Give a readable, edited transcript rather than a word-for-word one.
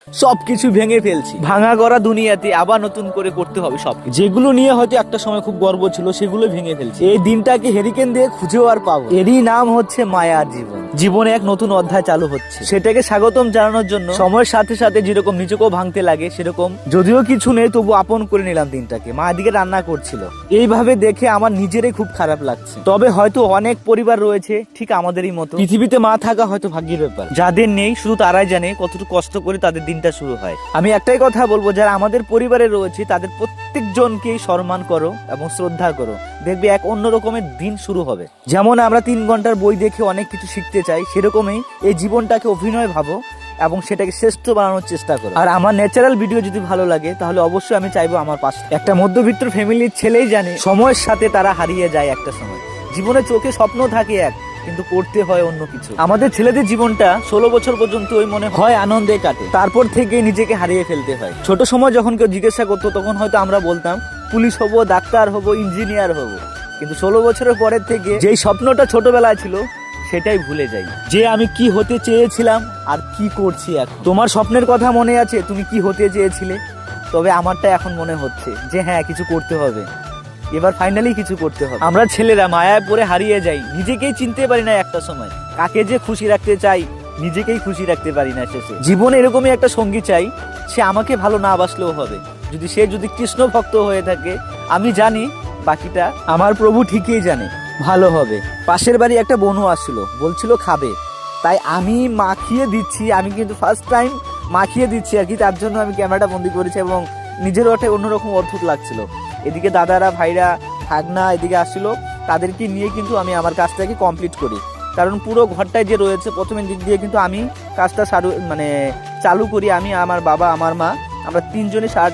সবকিছু ভেঙে ফেলছি। ভাঙা গড়া দুনিয়াতে আবার নতুন করে করতে হবে সব। যেগুলো নিয়ে হয়তো একটা সময় খুব গর্ব ছিল সেগুলো ভেঙে ফেলছি। এই দিনটাকে হেরিকেন দিয়ে খুঁজেও আর পাবো। এরই নাম হচ্ছে মায়ার জীবন। জীবনে এক নতুন অধ্যায় চালু হচ্ছে, সেটাকে স্বাগতম জানানোর জন্য সময়ের সাথে সাথে যেরকম নিজেকেও ভাঙতে লাগে সেরকম যদিও কিছু নেই তবু আপন করে নিলাম দিনটাকে। মা এদিকে রান্না করছিল, এইভাবে দেখে আমার নিজেরই খুব খারাপ লাগছে। তবে হয়তো অনেক পরিবার রয়েছে ঠিক আমাদেরই মতো, পৃথিবীতে মা থাকা হয়তো ভাগ্যের ব্যাপার। যাদের নেই শুধু তারাই জানে কতটুকু কষ্ট করে তাদের দিনটা শুরু হয়। আমি একটাই কথা বলবো, যারা আমাদের পরিবারে রয়েছে তাদের প্রত্যেকজনকেই সম্মান করো এবং শ্রদ্ধা করো, দেখবে এক অন্য রকমের দিন শুরু হবে। যেমন আমরা 3 ঘন্টার বই দেখে অনেক কিছু শিখতে চাই, সেরকমই এই জীবনটাকে অভিনয় ভাবো এবং সেটাকে শ্রেষ্ঠ বানানোর চেষ্টা করো। আর আমার ন্যাচারাল ভিডিও যদি ভালো লাগে তাহলে অবশ্যই আমি চাইবো আমার পাশে। একটা মধ্যবিত্ত ফ্যামিলির ছেলেই জানে সময়ের সাথে তারা হারিয়ে যায় একটা সময়। জীবনে চোখে স্বপ্ন থাকে এক, কিন্তু করতে হয় অন্য কিছু। আমাদের ছেলেদের জীবনটা 16 বছর পর্যন্ত ওই মনে হয় আনন্দে কাটে, তারপর থেকে নিজেকে হারিয়ে ফেলতে হয়। ছোট সময় যখন কেউ জিজ্ঞাসা করতো তখন হয়তো আমরা বলতাম পুলিশ হব, ডাক্তার হব, ইঞ্জিনিয়ার হব, কিন্তু 16 বছরের পরের থেকে যেই স্বপ্নটা ছোটবেলায় ছিল সেটাই ভুলে যাই, যে আমি কি হতে চেয়েছিলাম আর কি করছি এখন। তোমার স্বপ্নের কথা মনে আছে তুমি কি হতে চেয়েছিলে? তবে আমারটা এখন মনে হচ্ছে যে হ্যাঁ, কিছু করতে হবে, এবার ফাইনালি কিছু করতে হবে। আমরা ছেলেরা মায়ায় পড়ে হারিয়ে যাই, নিজেকেই চিনতে পারি না একটা সময়। কাকে যে খুশি রাখতে চাই নিজেকেই খুশি রাখতে পারি না শেষে। জীবনে এরকমই একটা সঙ্গী চাই, সে আমাকে ভালো না বাসলেও হবে। যদি কৃষ্ণ ভক্ত হয়ে থাকে, আমি জানি বাকিটা আমার প্রভু ঠিকই জানে, ভালো হবে। পাশের বাড়ি একটা বনু আসছিল, বলছিল খাবে, তাই আমি মাখিয়ে দিচ্ছি। আমি কিন্তু ফার্স্ট টাইম মাখিয়ে দিচ্ছি আর কি, তার জন্য আমি ক্যামেরাটা বন্দি করেছি এবং নিজেরও একটা অন্যরকম অদ্ভুত লাগছিল। এদিকে দাদারা ভাইরা ভাগনা এদিকে আসছিল, তাদেরকে নিয়ে কিন্তু আমি আমার কাজটাকে কমপ্লিট করি। কারণ পুরো ঘরটায় যে রয়েছে প্রথমের দিক দিয়ে কিন্তু আমি কাজটা চালু করি। আমি, আমার বাবা, আমার মা, আমরা 3 জনে সারাটা